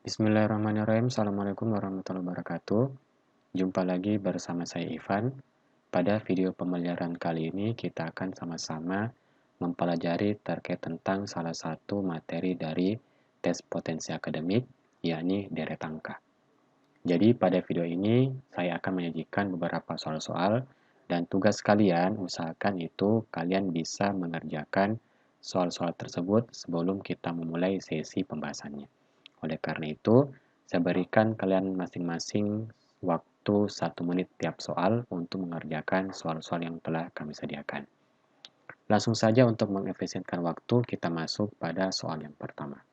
Bismillahirrahmanirrahim. Assalamualaikum warahmatullahi wabarakatuh. Jumpa lagi bersama saya Ivan. Pada video pembelajaran kali ini kita akan sama-sama mempelajari terkait tentang salah satu materi dari tes potensi akademik, yakni deret angka. Jadi pada video ini saya akan menyajikan beberapa soal-soal dan tugas kalian usahakan itu kalian bisa mengerjakan soal-soal tersebut sebelum kita memulai sesi pembahasannya. Oleh karena itu, saya berikan kalian masing-masing waktu 1 menit tiap soal untuk mengerjakan soal-soal yang telah kami sediakan. Langsung saja untuk mengefisienkan waktu, kita masuk pada soal yang pertama.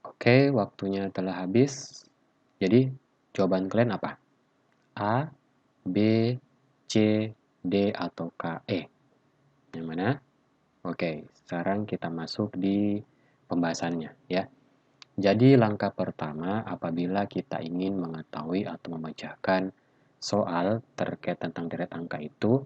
Oke, waktunya telah habis. Jadi, jawaban kalian apa? A, B, C, D, atau K, E? Yang mana? Oke, sekarang kita masuk di pembahasannya ya. Jadi langkah pertama apabila kita ingin mengetahui atau memecahkan soal terkait tentang deret angka itu,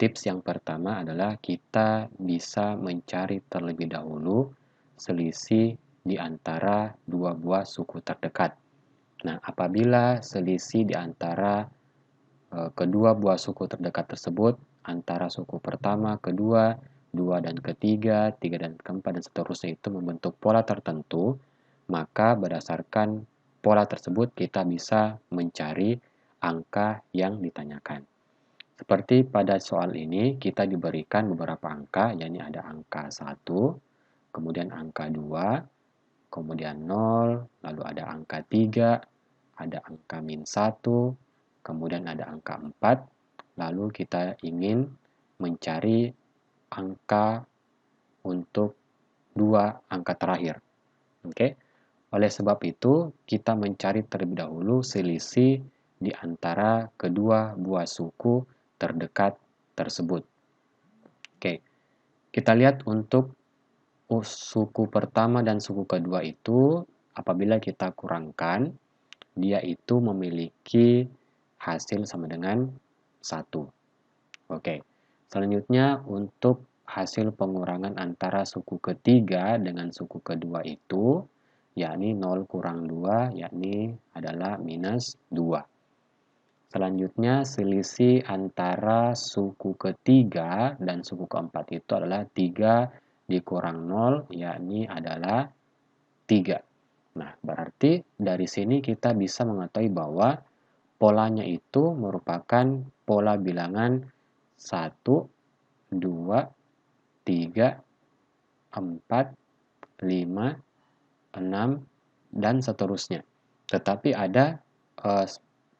tips yang pertama adalah kita bisa mencari terlebih dahulu selisih di antara dua buah suku terdekat. Nah, apabila selisih di antara kedua buah suku terdekat tersebut antara suku pertama, kedua, dua dan ketiga, tiga dan keempat, dan seterusnya itu membentuk pola tertentu, maka berdasarkan pola tersebut kita bisa mencari angka yang ditanyakan. Seperti pada soal ini, kita diberikan beberapa angka, yakni ada angka 1, kemudian angka 2, kemudian 0, lalu ada angka 3, ada angka min 1, kemudian ada angka 4, lalu kita ingin mencari angka untuk dua angka terakhir. Oke. Oleh sebab itu, kita mencari terlebih dahulu selisih di antara kedua buah suku terdekat tersebut. Oke. Kita lihat untuk suku pertama dan suku kedua itu, apabila kita kurangkan, dia itu memiliki hasil sama dengan 1. Oke. Selanjutnya untuk hasil pengurangan antara suku ketiga dengan suku kedua itu, yakni 0 kurang 2, yakni adalah minus 2. Selanjutnya selisih antara suku ketiga dan suku keempat itu adalah 3 dikurang 0, yakni adalah 3. Nah, berarti dari sini kita bisa mengetahui bahwa polanya itu merupakan pola bilangan 1, 2, 3, 4, 5, 6, dan seterusnya. Tetapi ada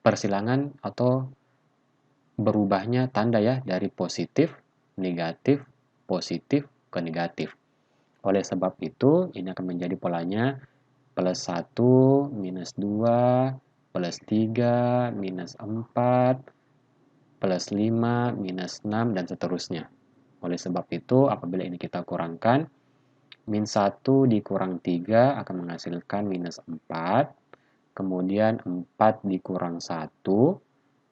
persilangan atau berubahnya tanda ya dari positif, negatif, positif ke negatif. Oleh sebab itu, ini akan menjadi polanya plus 1, minus 2, plus 3, minus 4, plus 5, minus 6, dan seterusnya. Oleh sebab itu, apabila ini kita kurangkan, min 1 dikurang 3 akan menghasilkan minus 4, kemudian 4 dikurang 1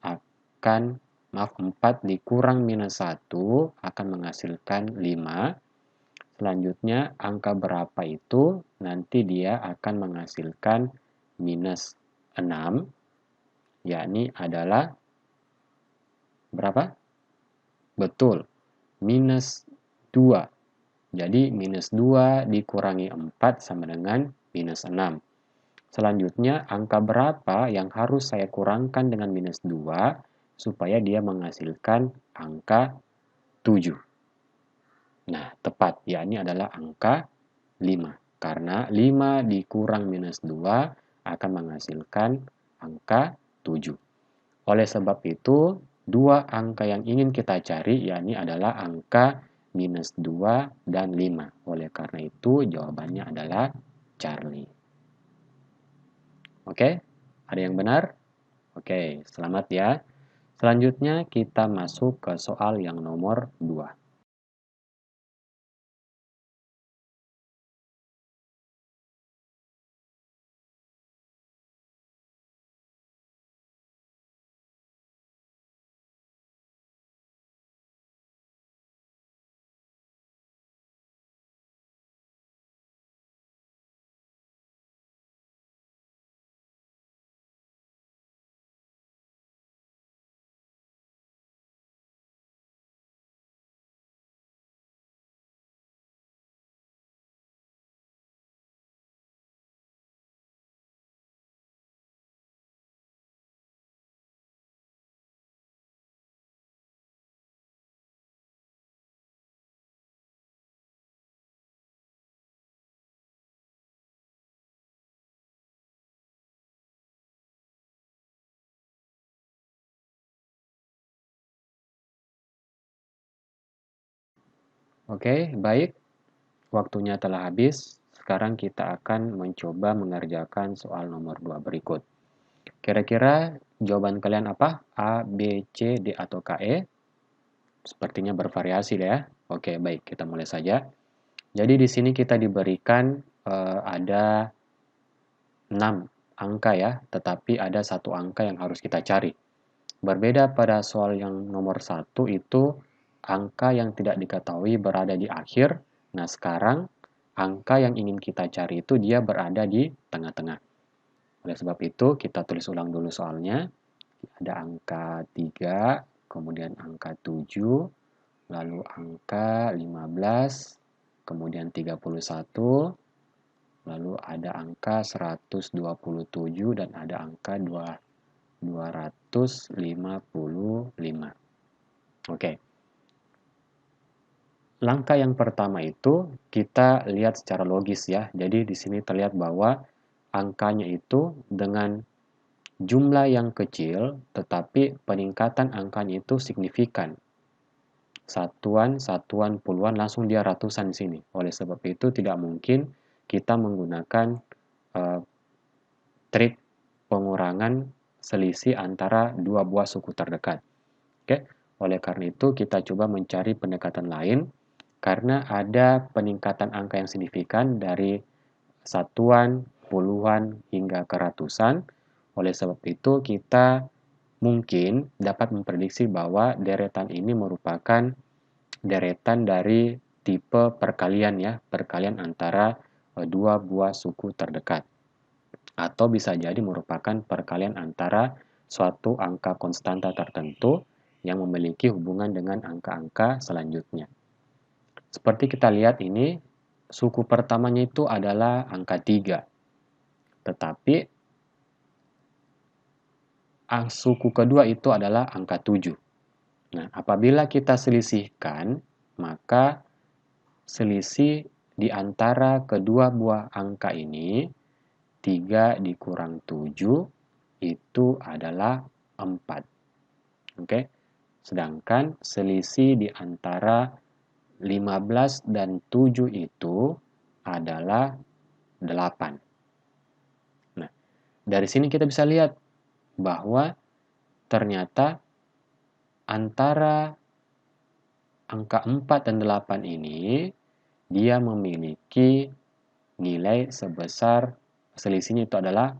akan, 4 dikurang minus 1 akan menghasilkan 5. Selanjutnya, angka berapa itu nanti dia akan menghasilkan minus 6, yakni adalah berapa? Betul, minus 2. Jadi minus 2 dikurangi 4 sama dengan minus 6. Selanjutnya, angka berapa yang harus saya kurangkan dengan minus 2 supaya dia menghasilkan angka 7? Nah, tepat, yakni adalah angka 5. Karena 5 dikurang minus 2 akan menghasilkan angka 7. Oleh sebab itu, dua angka yang ingin kita cari yakni adalah angka minus 2 dan 5. Oleh karena itu, jawabannya adalah Charlie. Oke, ada yang benar? Oke, selamat ya. Selanjutnya kita masuk ke soal yang nomor 2. Oke, baik. Waktunya telah habis. Sekarang kita akan mencoba mengerjakan soal nomor 2 berikut. Kira-kira jawaban kalian apa? A, B, C, D, atau K, E? Sepertinya bervariasi ya. Oke, baik. Kita mulai saja. Jadi di sini kita diberikan ada 6 angka ya, tetapi ada satu angka yang harus kita cari. Berbeda pada soal yang nomor 1 itu angka yang tidak diketahui berada di akhir. Nah, sekarang angka yang ingin kita cari itu dia berada di tengah-tengah. Oleh sebab itu, kita tulis ulang dulu soalnya. Ada angka 3, kemudian angka 7, lalu angka 15, kemudian 31, lalu ada angka 127 dan ada angka 255. Oke. Langkah yang pertama itu kita lihat secara logis ya. Jadi di sini terlihat bahwa angkanya itu dengan jumlah yang kecil, tetapi peningkatan angkanya itu signifikan. Satuan, satuan, puluhan, langsung dia ratusan di sini. Oleh sebab itu tidak mungkin kita menggunakan trik pengurangan selisih antara dua buah suku terdekat. Oke, oleh karena itu kita coba mencari pendekatan lain karena ada peningkatan angka yang signifikan dari satuan, puluhan, hingga ke ratusan. Oleh sebab itu kita mungkin dapat memprediksi bahwa deretan ini merupakan deretan dari tipe perkalian ya, perkalian antara dua buah suku terdekat. Atau bisa jadi merupakan perkalian antara suatu angka konstanta tertentu yang memiliki hubungan dengan angka-angka selanjutnya. Seperti kita lihat ini, suku pertamanya itu adalah angka 3. Tetapi suku kedua itu adalah angka 7. Nah, apabila kita selisihkan, maka selisih di antara kedua buah angka ini, 3 dikurang 7, itu adalah 4. Oke? Sedangkan selisih di antara 15 dan 7 itu adalah 8. Nah, dari sini kita bisa lihat bahwa ternyata antara angka 4 dan 8 ini dia memiliki nilai sebesar selisihnya itu adalah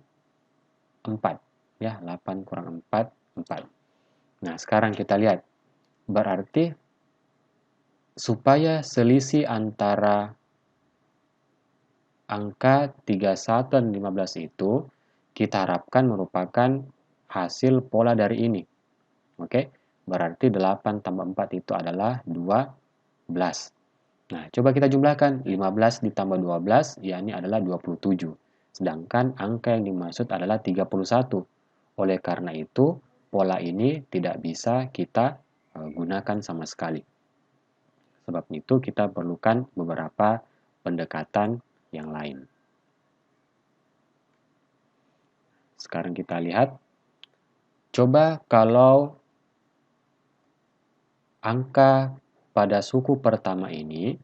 4. Ya, 8 kurang 4, 4. Nah, sekarang kita lihat. Berarti supaya selisih antara angka 31 dan 15 itu kita harapkan merupakan hasil pola dari ini. Oke, berarti 8 tambah 4 itu adalah 12. Nah, coba kita jumlahkan. 15 ditambah 12, yakni adalah 27. sedangkan angka yang dimaksud adalah 31. Oleh karena itu, pola ini tidak bisa kita gunakan sama sekali. Sebab itu kita perlukan beberapa pendekatan yang lain. Sekarang kita lihat, coba kalau angka pada suku pertama ini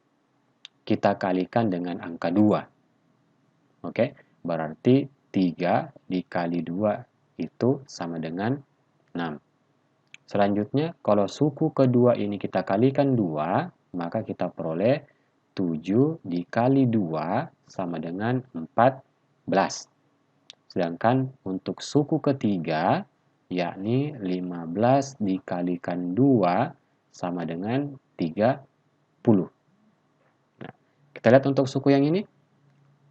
kita kalikan dengan angka 2. Oke, berarti 3 dikali 2 itu sama dengan 6. Selanjutnya, kalau suku kedua ini kita kalikan 2, maka kita peroleh 7 dikali 2 sama dengan 14. Sedangkan untuk suku ketiga, yakni 15 dikalikan 2 sama dengan 30. Nah, kita lihat untuk suku yang ini.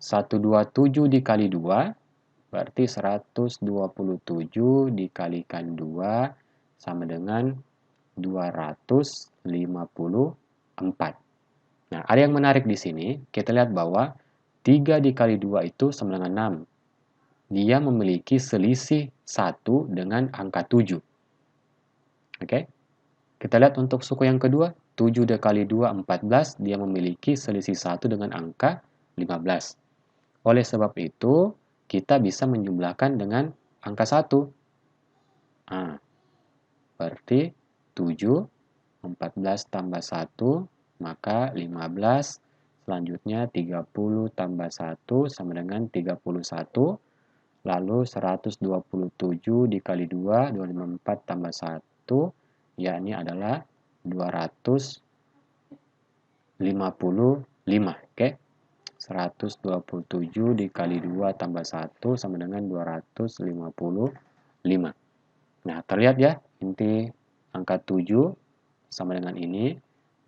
127 dikali 2 berarti 127 dikalikan 2 sama dengan 254. Nah, ada yang menarik di sini. Kita lihat bahwa 3 dikali 2 itu sama dengan 6. Dia memiliki selisih 1 dengan angka 7. Oke? Kita lihat untuk suku yang kedua. 7 dikali 2, 14. Dia memiliki selisih 1 dengan angka 15. Oleh sebab itu, kita bisa menjumlahkan dengan angka 1. Nah, berarti 7, 14 tambah 1, maka 15. Selanjutnya 30 tambah 1 sama dengan 31. Lalu 127 dikali 2, 254 tambah 1, yakni adalah 255. Oke? 127 dikali 2 tambah 1 sama dengan 255. Nah, terlihat ya, inti angka 7 sama dengan ini,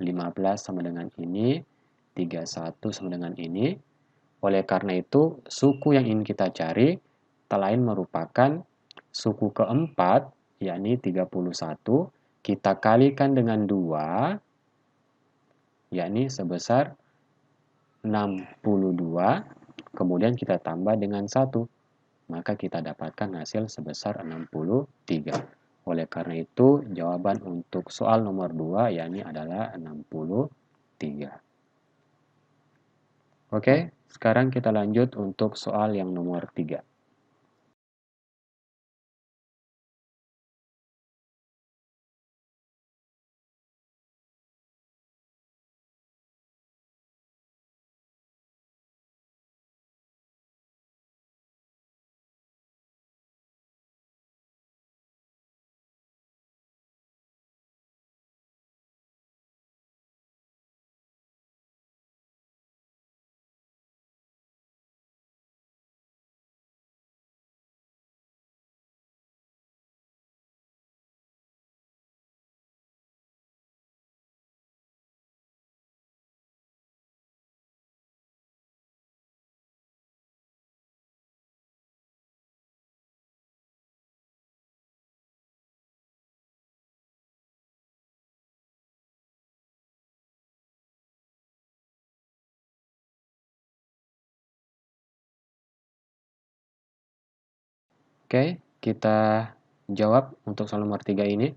15 sama dengan ini, 31 sama dengan ini. Oleh karena itu, suku yang ingin kita cari tak lain merupakan suku keempat, yakni 31, kita kalikan dengan 2, yakni sebesar 62, kemudian kita tambah dengan 1, maka kita dapatkan hasil sebesar 63. Oleh karena itu, jawaban untuk soal nomor 2 yakni adalah 63. Oke, sekarang kita lanjut untuk soal yang nomor 3. Oke, kita jawab untuk soal nomor 3 ini.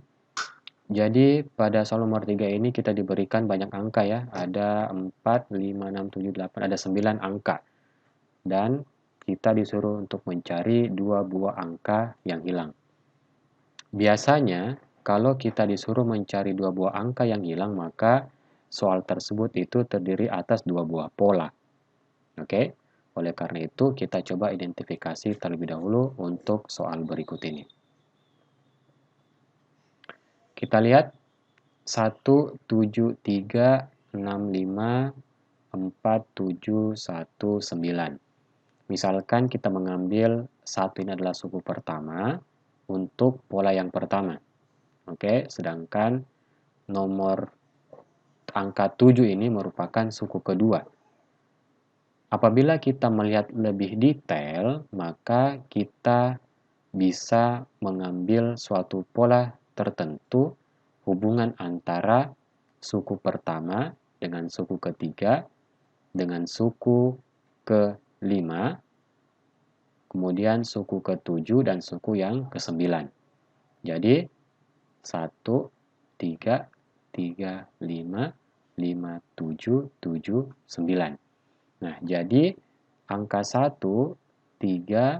Jadi pada soal nomor 3 ini kita diberikan banyak angka ya. Ada 4, 5, 6, 7, 8, ada 9 angka. Dan kita disuruh untuk mencari 2 buah angka yang hilang. Biasanya kalau kita disuruh mencari 2 buah angka yang hilang, maka soal tersebut itu terdiri atas 2 buah pola. Oke? Oleh karena itu kita coba identifikasi terlebih dahulu untuk soal berikut ini. Kita lihat 1, 7, 3, 6, 5, 4, 7, 1, 9. Misalkan kita mengambil 1 ini adalah suku pertama untuk pola yang pertama. Oke, sedangkan nomor angka 7 ini merupakan suku kedua. Apabila kita melihat lebih detail, maka kita bisa mengambil suatu pola tertentu hubungan antara suku pertama dengan suku ketiga dengan suku kelima kemudian suku ke-7 dan suku yang ke-9. Jadi 1, 3, 3, 5, 5, 7, 7, 9. Nah, jadi angka 1, 3,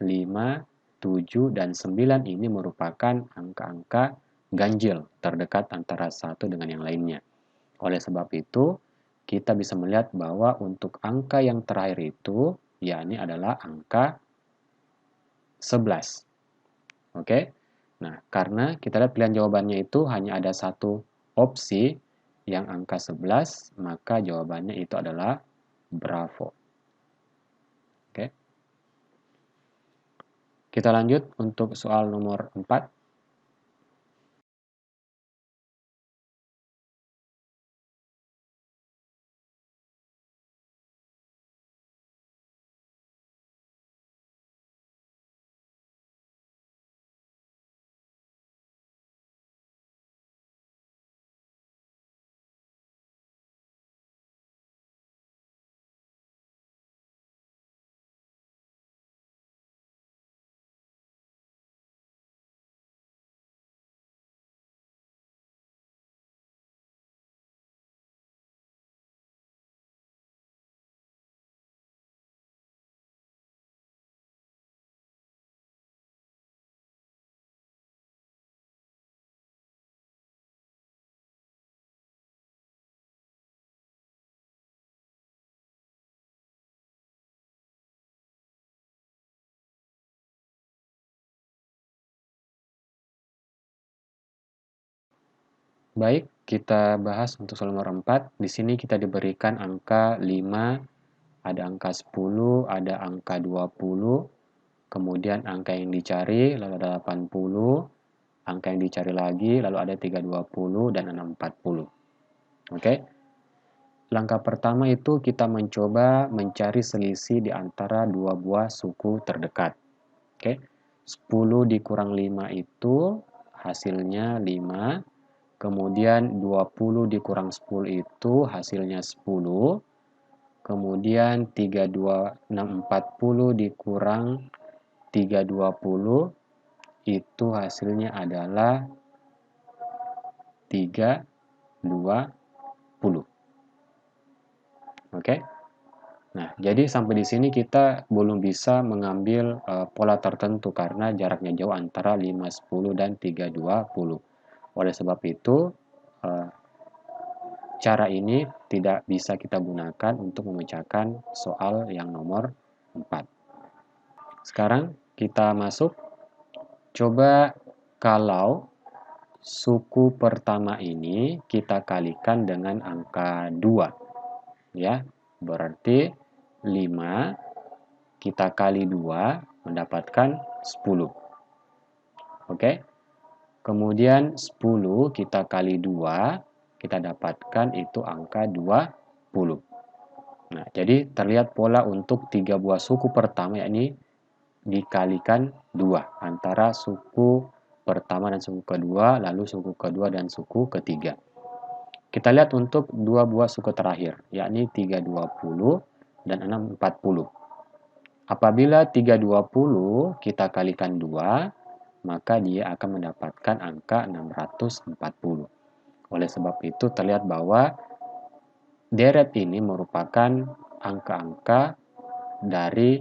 5, 7, dan 9 ini merupakan angka-angka ganjil terdekat antara satu dengan yang lainnya. Oleh sebab itu, kita bisa melihat bahwa untuk angka yang terakhir itu, yakni adalah angka 11. Oke? Nah, karena kita lihat pilihan jawabannya itu hanya ada satu opsi yang angka 11, maka jawabannya itu adalah Bravo. Oke? Kita lanjut untuk soal nomor 4. Baik, kita bahas untuk soal nomor 4. Di sini kita diberikan angka 5, ada angka 10, ada angka 20, kemudian angka yang dicari, lalu ada 80, angka yang dicari lagi, lalu ada 320 dan 640. Oke. Langkah pertama itu kita mencoba mencari selisih di antara dua buah suku terdekat. Oke. 10 dikurang 5 itu hasilnya 5. Kemudian 20 dikurang 10 itu hasilnya 10. Kemudian 32640 dikurang 320 itu hasilnya adalah 320. Oke. Nah, jadi sampai di sini kita belum bisa mengambil pola tertentu karena jaraknya jauh antara 5, 10, dan 320. Oleh sebab itu, uh, cara ini tidak bisa kita gunakan untuk memecahkan soal yang nomor 4. Sekarang kita masuk. Coba kalau suku pertama ini kita kalikan dengan angka 2. Ya, berarti 5 kita kali 2 mendapatkan 10. Oke. Kemudian 10 kita kali 2 kita dapatkan itu angka 20. Nah, jadi terlihat pola untuk tiga buah suku pertama, yakni dikalikan 2 antara suku pertama dan suku kedua, lalu suku kedua dan suku ketiga. Kita lihat untuk dua buah suku terakhir, yakni 320 dan 640. Apabila 320 kita kalikan 2, maka dia akan mendapatkan angka 640. Oleh sebab itu terlihat bahwa deret ini merupakan angka-angka dari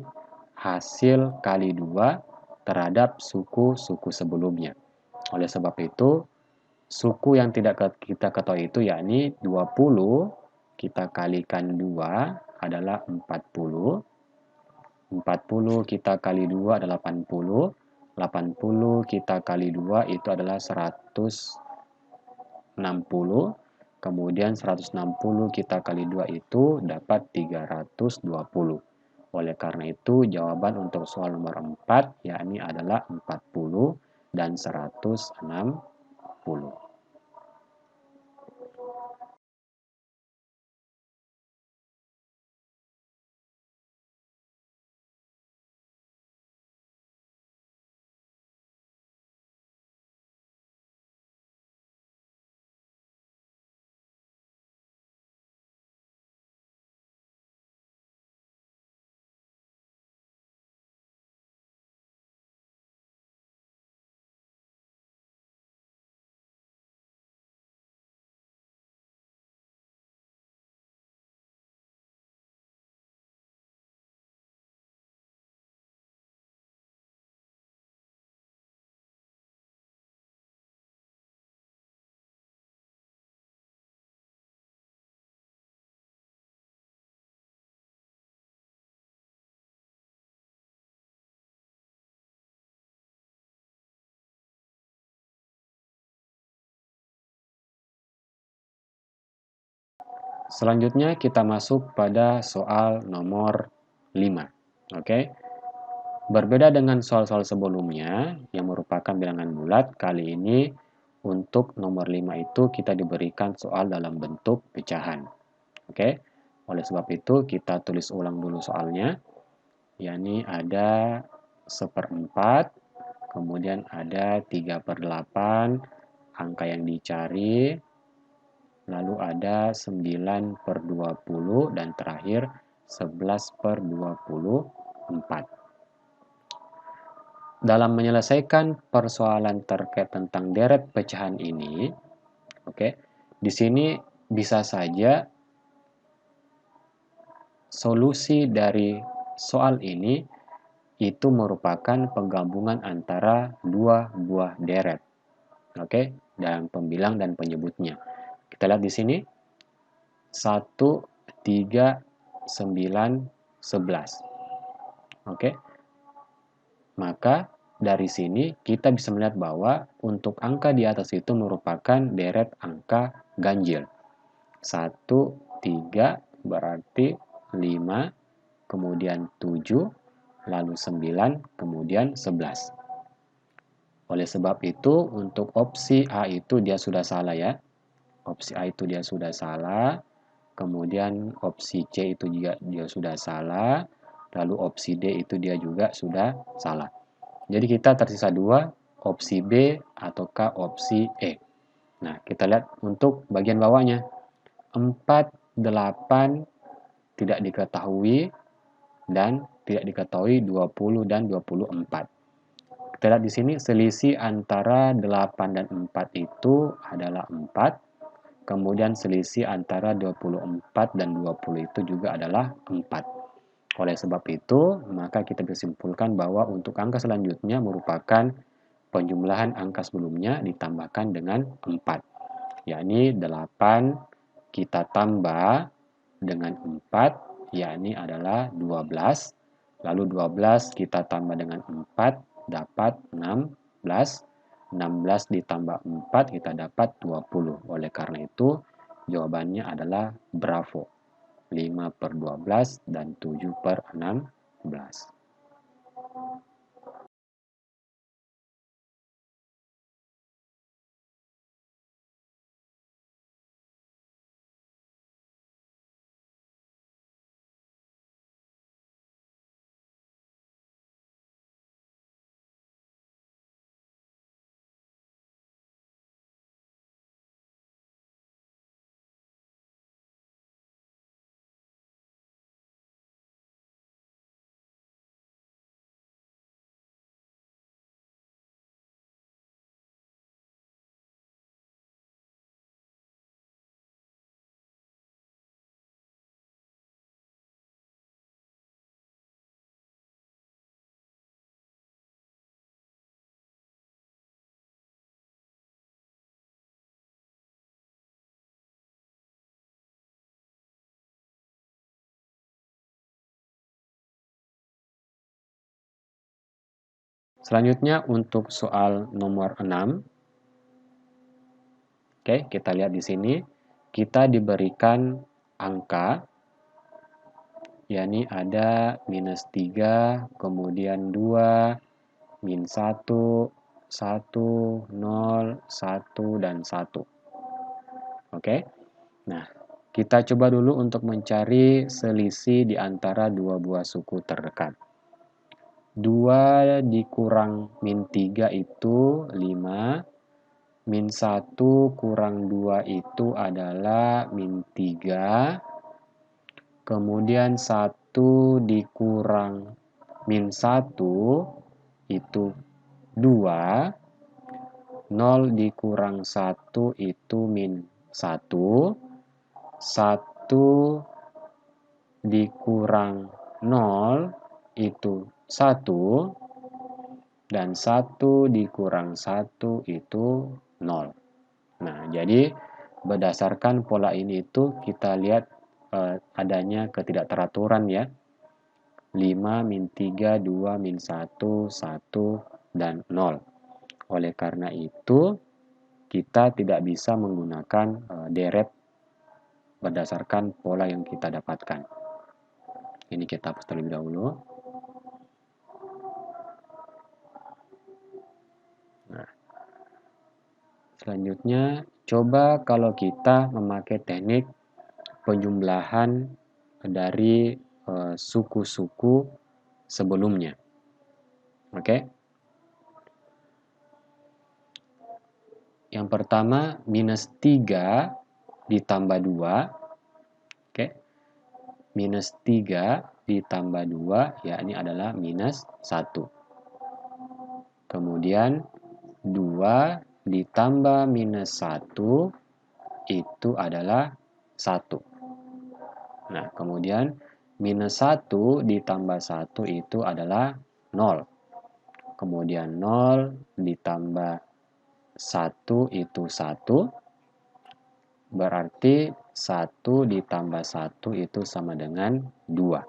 hasil kali 2 terhadap suku-suku sebelumnya. Oleh sebab itu, suku yang tidak kita ketahui itu yakni 20 kita kalikan 2 adalah 40. 40 kita kali 2 adalah 80. 80 kita kali 2 itu adalah 160. Kemudian 160 kita kali 2 itu dapat 320. Oleh karena itu, jawaban untuk soal nomor 4 yakni adalah 40 dan 160. Selanjutnya kita masuk pada soal nomor 5. Oke. Berbeda dengan soal-soal sebelumnya yang merupakan bilangan bulat, kali ini untuk nomor 5 itu kita diberikan soal dalam bentuk pecahan. Oke. Oleh sebab itu kita tulis ulang dulu soalnya. Yakni ada 1/4, kemudian ada 3/8, angka yang dicari, lalu ada 9/20, dan terakhir 11/24. Dalam menyelesaikan persoalan terkait tentang deret pecahan ini, oke, di sini bisa saja solusi dari soal ini itu merupakan penggabungan antara dua buah deret. Oke, dan pembilang dan penyebutnya. Kita lihat di sini 1, 3, 9, 11. Oke. Maka dari sini kita bisa melihat bahwa untuk angka di atas itu merupakan deret angka ganjil. 1, 3 berarti 5, kemudian 7, lalu 9, kemudian 11. Oleh sebab itu, untuk opsi A itu dia sudah salah ya. Opsi A itu dia sudah salah. Kemudian opsi C itu juga dia sudah salah. Lalu opsi D itu dia juga sudah salah. Jadi kita tersisa dua, opsi B ataukah opsi E. Nah, kita lihat untuk bagian bawahnya. 4, 8 tidak diketahui dan tidak diketahui 20 dan 24. Kita lihat di sini selisih antara 8 dan 4 itu adalah 4. Kemudian selisih antara 24 dan 20 itu juga adalah 4. Oleh sebab itu, maka kita bisa simpulkan bahwa untuk angka selanjutnya merupakan penjumlahan angka sebelumnya ditambahkan dengan 4. Yakni 8 kita tambah dengan 4, yakni adalah 12. Lalu 12 kita tambah dengan 4, dapat 16. 16 ditambah 4 kita dapat 20. Oleh karena itu jawabannya adalah bravo. 5/12 dan 7/16. Selanjutnya untuk soal nomor 6. Oke, kita lihat di sini. Kita diberikan angka, yakni ada -3, kemudian 2, -1, 1, 0, 1, dan 1. Oke, nah kita coba dulu untuk mencari selisih di antara dua buah suku terdekat. 2 dikurang -3 itu 5. -1 kurang 2 itu adalah -3. Kemudian 1 dikurang -1 itu 2. 0 dikurang 1 itu -1. 1 dikurang 0 itu 1. Dan 1 dikurang 1 itu 0. Nah, jadi berdasarkan pola ini itu kita lihat adanya ketidakteraturan ya. 5, -3, 2, -1, 1, dan 0. Oleh karena itu, kita tidak bisa menggunakan deret berdasarkan pola yang kita dapatkan. Ini kita hapus terlebih dahulu. Nah, selanjutnya, coba kalau kita memakai teknik penjumlahan dari suku-suku sebelumnya. Oke. Yang pertama, minus 3 ditambah 2. Oke. Minus 3 ditambah 2, yakni adalah minus 1. Kemudian 2 ditambah minus 1 itu adalah 1. Nah, kemudian minus 1 ditambah 1 itu adalah 0. Kemudian 0 ditambah 1 itu 1. Berarti 1 ditambah 1 itu sama dengan 2.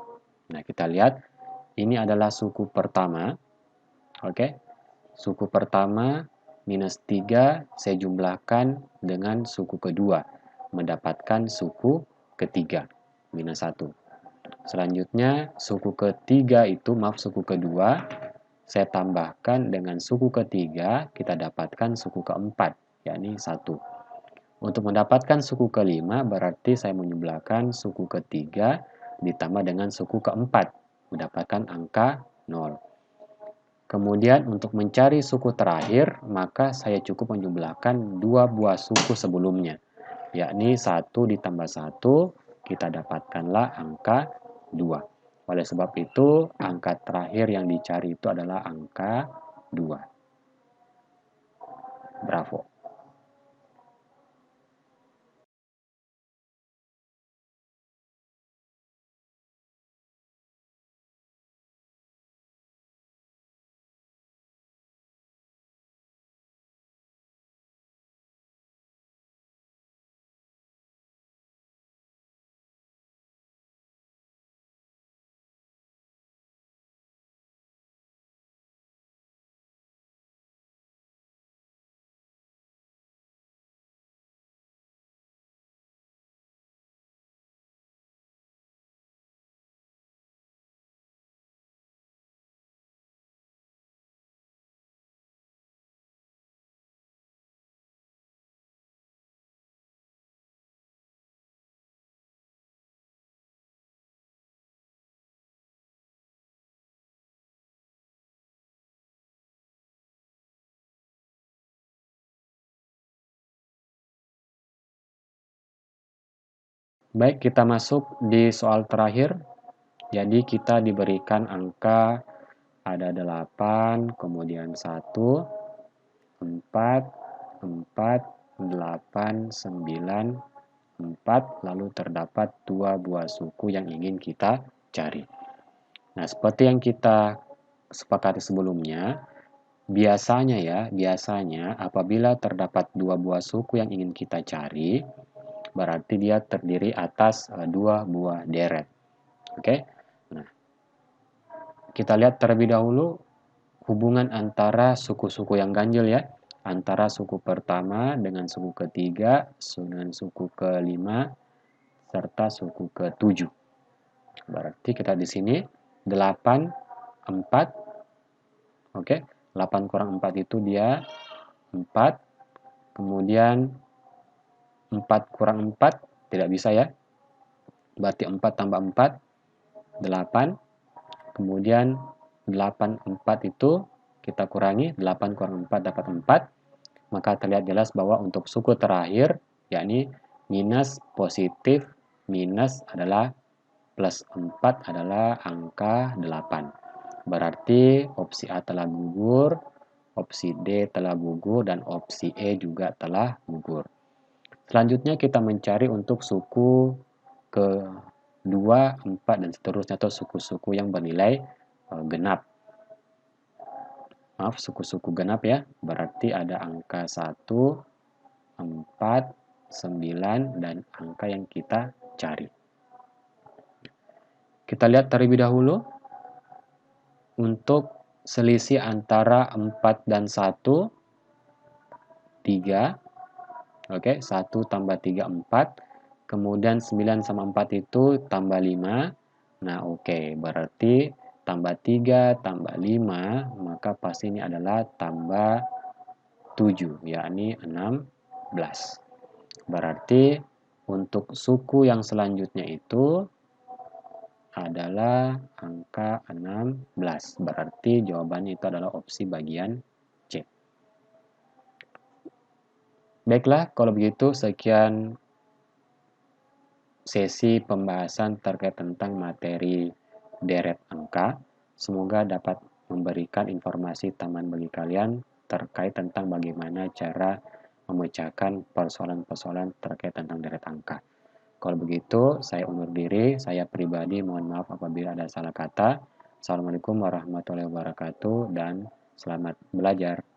Nah, kita lihat ini adalah suku pertama. Oke. Suku pertama minus 3 saya jumlahkan dengan suku kedua. Mendapatkan suku ketiga, minus 1. Selanjutnya, suku ketiga itu, suku kedua, saya tambahkan dengan suku ketiga, kita dapatkan suku keempat, yakni 1. Untuk mendapatkan suku kelima, berarti saya menjumlahkan suku ketiga ditambah dengan suku keempat, mendapatkan angka 0. Kemudian untuk mencari suku terakhir, maka saya cukup menjumlahkan 2 buah suku sebelumnya, yakni 1 ditambah 1, kita dapatkanlah angka 2. Oleh sebab itu, angka terakhir yang dicari itu adalah angka 2. Bravo. Baik, kita masuk di soal terakhir. Jadi kita diberikan angka ada 8, kemudian 1, 4, 4, 8, 9, 4, lalu terdapat 2 buah suku yang ingin kita cari. Nah, seperti yang kita sepakati sebelumnya, biasanya apabila terdapat 2 buah suku yang ingin kita cari, berarti dia terdiri atas 2 buah deret. Oke? Nah, kita lihat terlebih dahulu hubungan antara suku-suku yang ganjil ya. Antara suku pertama dengan suku ketiga, dengan suku kelima, serta suku ketujuh. Berarti kita di sini 8, 4. Oke, 8 kurang 4 itu dia 4. Kemudian 4 kurang 4 tidak bisa ya. Berarti 4 tambah 4, 8. Kemudian 8, 4 itu kita kurangi, 8 kurang 4 dapat 4. Maka terlihat jelas bahwa untuk suku terakhir, yakni minus positif minus adalah plus 4 adalah angka 8. Berarti opsi A telah gugur, opsi D telah gugur, dan opsi E juga telah gugur. Selanjutnya kita mencari untuk suku ke-2, 4, dan seterusnya, atau suku-suku yang bernilai genap. Maaf, suku-suku genap ya. Berarti ada angka 1, 4, 9, dan angka yang kita cari. Kita lihat terlebih dahulu untuk selisih antara 4 dan 1, 3. Oke, 1 tambah 3, 4. Kemudian 9 sama 4 itu tambah 5. Nah, oke. Berarti tambah 3 tambah 5, maka pasti ini adalah tambah 7, yakni 16. Berarti untuk suku yang selanjutnya itu adalah angka 16. Berarti jawabannya itu adalah opsi bagian C. Baiklah, kalau begitu sekian sesi pembahasan terkait tentang materi deret angka. Semoga dapat memberikan informasi tambahan bagi kalian terkait tentang bagaimana cara memecahkan persoalan-persoalan terkait tentang deret angka. Kalau begitu, saya undur diri. Saya pribadi mohon maaf apabila ada salah kata. Assalamualaikum warahmatullahi wabarakatuh dan selamat belajar.